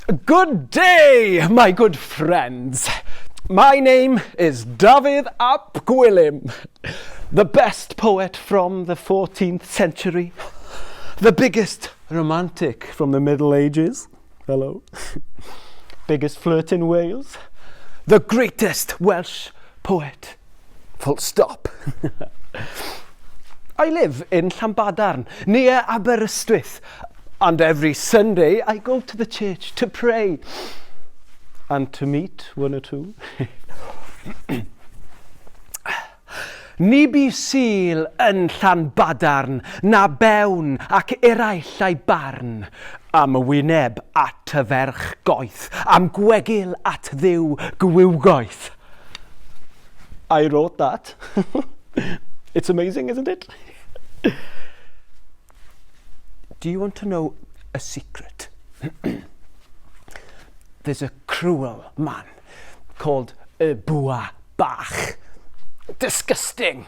Good day, my good friends. My name is Dafydd ap Gwilym, the best poet from the 14th century, the biggest romantic from the Middle Ages. Hello. Biggest flirt in Wales, the greatest Welsh poet. Full stop. I live in Llanbadarn, near Aberystwyth, and every Sunday I go to the church to pray and to meet one or two. Ni bu Sul yn Llanbadarn, na bewn ac eraill ai barn, am wyneb at y ferch goeth, am gwegil at ddiw gwywgoeth. I wrote that. It's amazing, isn't it? Do you want to know a secret? There's a cruel man called Bwa Bach. Disgusting,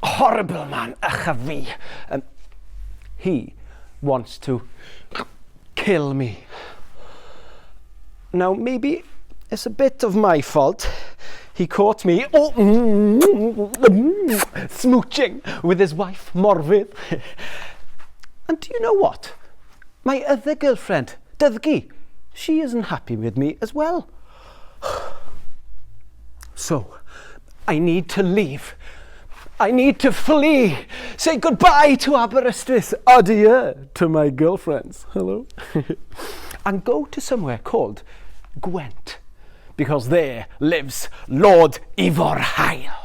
horrible man, Aethwy. He wants to kill me. Now, maybe it's a bit of my fault. He caught me smooching with his wife, Morfydd. And do you know what? My other girlfriend, Dyddgu, she isn't happy with me as well. So, I need to leave. I need to flee. Say goodbye to Aberystwyth. Adieu to my girlfriends. Hello. And go to somewhere called Gwent, because there lives Lord Ifor Hael.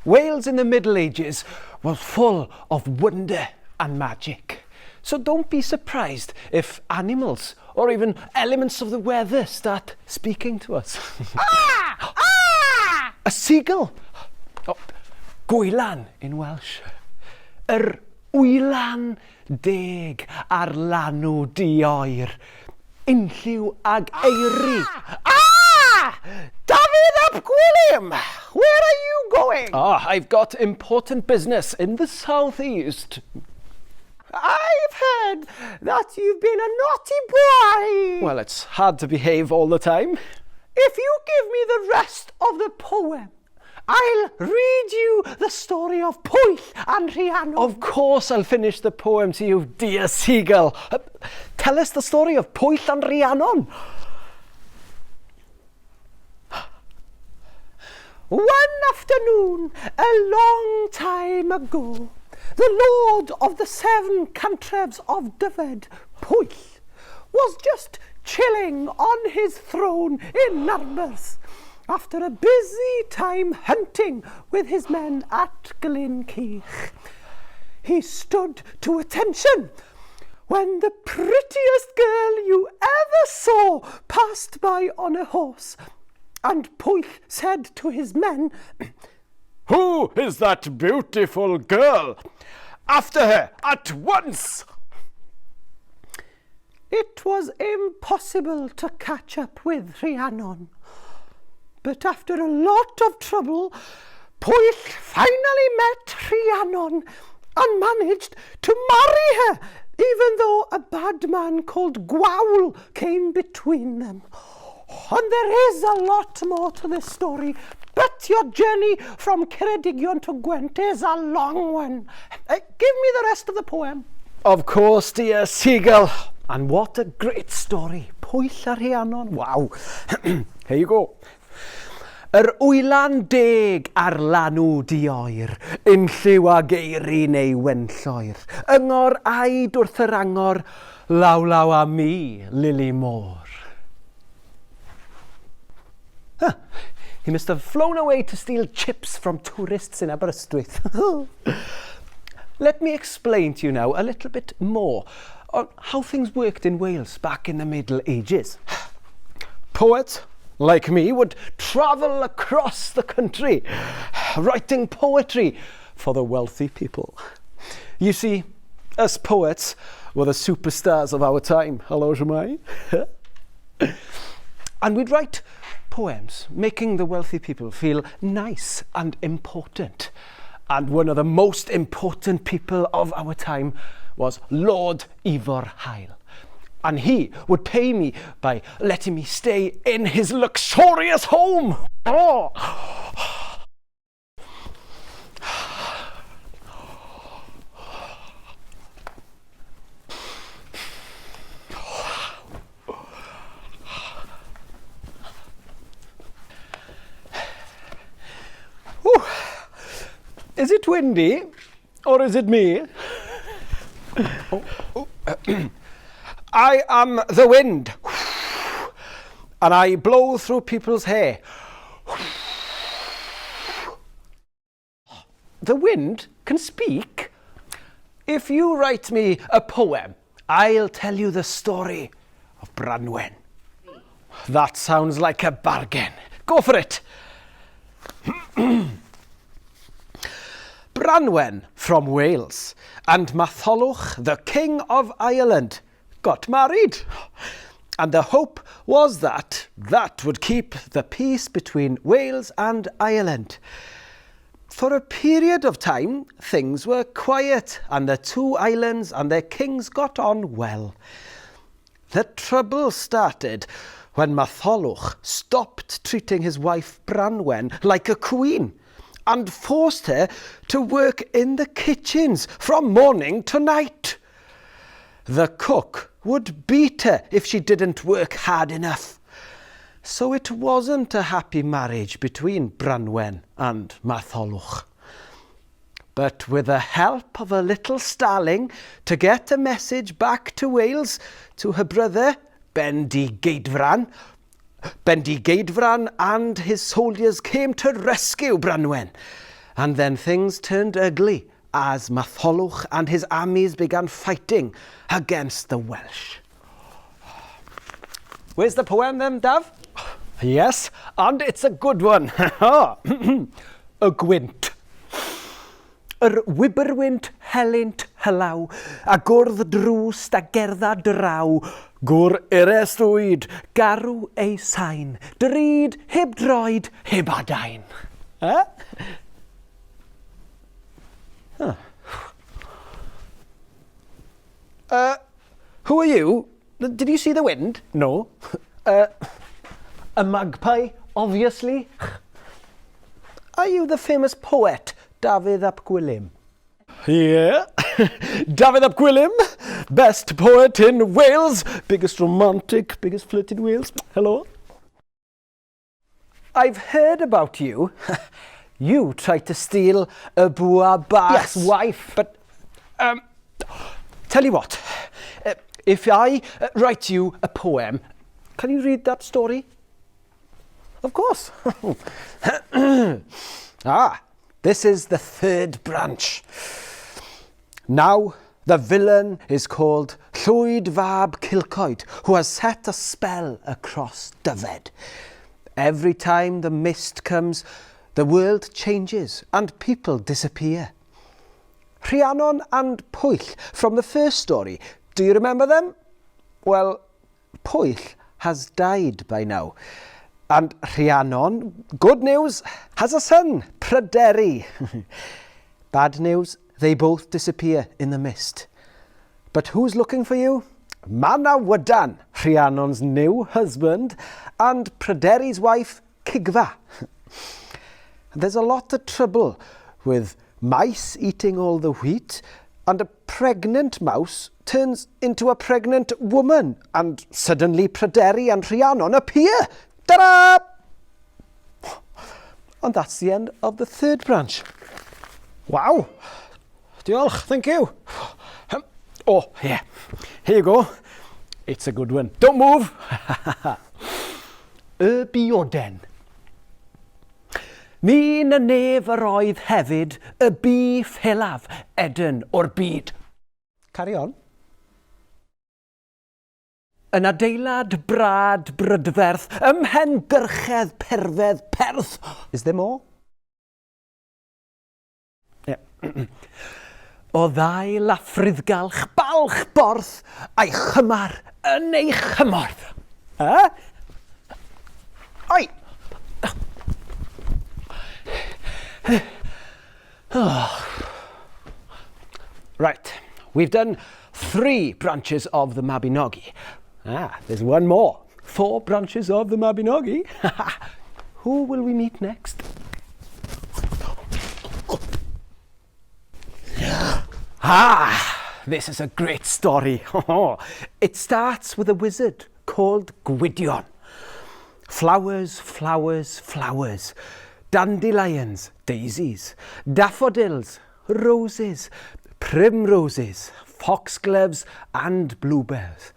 Wales in the Middle Ages was full of wonder and magic. So don't be surprised if animals or even elements of the weather start speaking to us. Ah! Ah! A seagull. Oh, gwylan in Welsh. Wylan deg ar lanw di-oer. Unlliw ag eiri. Ah! Dafydd ap Gwilym! Where are you going? I've got important business in the southeast. I've heard that you've been a naughty boy. Well, it's hard to behave all the time. If you give me the rest of the poem, I'll read you the story of Pwyll and Rhiannon. Of course I'll finish the poem to you, dear seagull. Tell us the story of Pwyll and Rhiannon. One afternoon, a long time ago, the Lord of the 7 cantrefs of Dyfed, Pwyll, was just chilling on his throne in Narberth after a busy time hunting with his men at Glyn. He stood to attention when the prettiest girl you ever saw passed by on a horse, and Pwyll said to his men, "Who is that beautiful girl? After her at once!" It was impossible to catch up with Rhiannon, but after a lot of trouble, Pwyll finally met Rhiannon and managed to marry her, even though a bad man called Gwawl came between them. And there is a lot more to this story, but your journey from Mabinogion to Gwent is a long one. Give me the rest of the poem. Of course, dear seagull. And what a great story. Pwyll a Rhiannon. Wow. Here you go. Wylan deg ar lanw di-oer, unlliw ag eiri neu wenlloer, yngor aid wrth yr angor, law law a mi, Lily Moore. Huh. He must have flown away to steal chips from tourists in Aberystwyth. Let me explain to you now a little bit more on how things worked in Wales back in the Middle Ages. Poets like me would travel across the country, writing poetry for the wealthy people. You see, us poets were the superstars of our time. Hello, Jemai. And we'd write poems, making the wealthy people feel nice and important. And one of the most important people of our time was Lord Ifor Hael. And he would pay me by letting me stay in his luxurious home. Oh. Is it windy, or is it me? I am the wind, and I blow through people's hair. The wind can speak. If you write me a poem, I'll tell you the story of Branwen. That sounds like a bargain. Go for it. Branwen from Wales and Matholwch, the King of Ireland, got married. And the hope was that would keep the peace between Wales and Ireland. For a period of time, things were quiet and the two islands and their kings got on well. The trouble started when Matholwch stopped treating his wife Branwen like a queen and forced her to work in the kitchens from morning to night. The cook would beat her if she didn't work hard enough. So it wasn't a happy marriage between Branwen and Matholwch. But with the help of a little starling to get a message back to Wales to her brother, Bendigeidfran and his soldiers came to rescue Branwen. And then things turned ugly as Matholwch and his armies began fighting against the Welsh. Where's the poem then, Dav? Yes, and it's a good one. A gwynt. Wyberwynt helynt hylaw, a gwrdd drws a gerdda draw, gwr erestwyd, garw ei sain, drud heb droed heb adain. Huh? Who are you? Did you see the wind? No. A magpie, obviously. Are you the famous poet, Dafydd ap Gwilym? Yeah, Dafydd ap Gwilym, best poet in Wales, biggest romantic, biggest flirt in Wales. Hello. I've heard about you. You tried to steal a Bua Bach's wife. But, tell you what, if I write you a poem, can you read that story? Of course. This is the third branch. Now the villain is called Llwyd Fab Cilcoed, who has set a spell across Dyfed. Every time the mist comes, the world changes and people disappear. Rhiannon and Pwyll from the first story, do you remember them? Well, Pwyll has died by now. And Rhiannon, good news, has a son, Pryderi. Bad news, they both disappear in the mist. But who's looking for you? Manawydan, Rhiannon's new husband, and Pryderi's wife, Cigfa. There's a lot of trouble with mice eating all the wheat, and a pregnant mouse turns into a pregnant woman, and suddenly Pryderi and Rhiannon appear. Ta-da! And that's the end of the third branch. Wow. Diolch, thank you. Oh, yeah. Here you go. It's a good one. Don't move. Y bioden. Mi na nef yr oedd hefyd y bu ffilaf edyn o'r byd. Carry on. Yn adeilad brad brydferth, ymhen gyrchedd perfedd perth. Is there more? Yeah. O ddau laffryddgalch balch borth a'i chymar yn ei chymorth. Oi! Right, we've done 3 branches of the Mabinogi. There's one more. 4 branches of the Mabinogi. Who will we meet next? This is a great story. It starts with a wizard called Gwydion. Flowers, flowers, flowers. Dandelions, daisies. Daffodils, roses. Primroses, foxgloves and bluebells.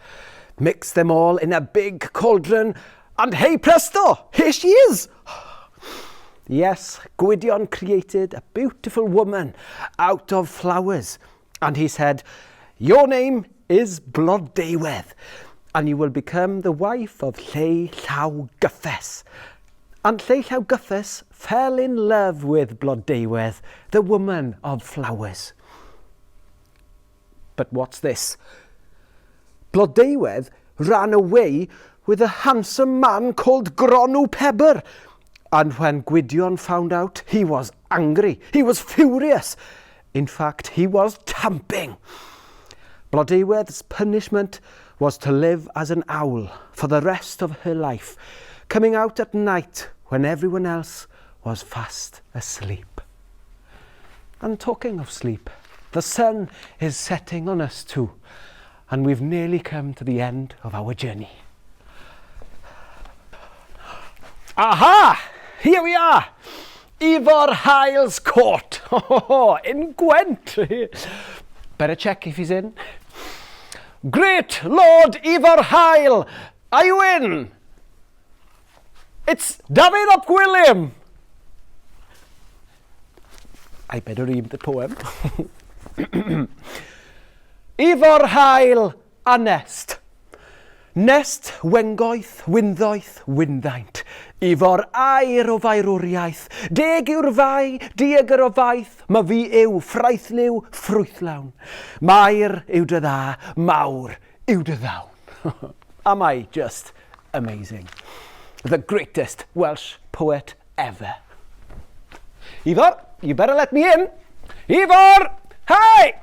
Mix them all in a big cauldron and hey presto, here she is! Yes, Gwydion created a beautiful woman out of flowers, and he said, your name is Blodeuwedd, and you will become the wife of Lleu And Lleu fell in love with Blodeuwedd, the woman of flowers. But what's this? Blodeuwedd ran away with a handsome man called Gronw Pebr. And when Gwydion found out, he was angry. He was furious. In fact, he was tamping. Blodeuwedd's punishment was to live as an owl for the rest of her life, coming out at night when everyone else was fast asleep. And talking of sleep, the sun is setting on us too, and we've nearly come to the end of our journey. Aha! Here we are! Ifor Hael's court in Gwent. Better check if he's in. Great Lord Ifor Hael, are you in? It's David ap Gwilym. I better read the poem. Ifor Hael a nest. Nest wengoeth, winddoeth, winddaint. Ifor air o fairwriaeth. Deg yw'r fai, dieg o faith. Ma fi yw ffraethliw, ffrwythlawn. Mair yw dy dda, mawr yw dy ddawn. Am I just amazing? The greatest Welsh poet ever. Ifor, you better let me in. Ifor, hi!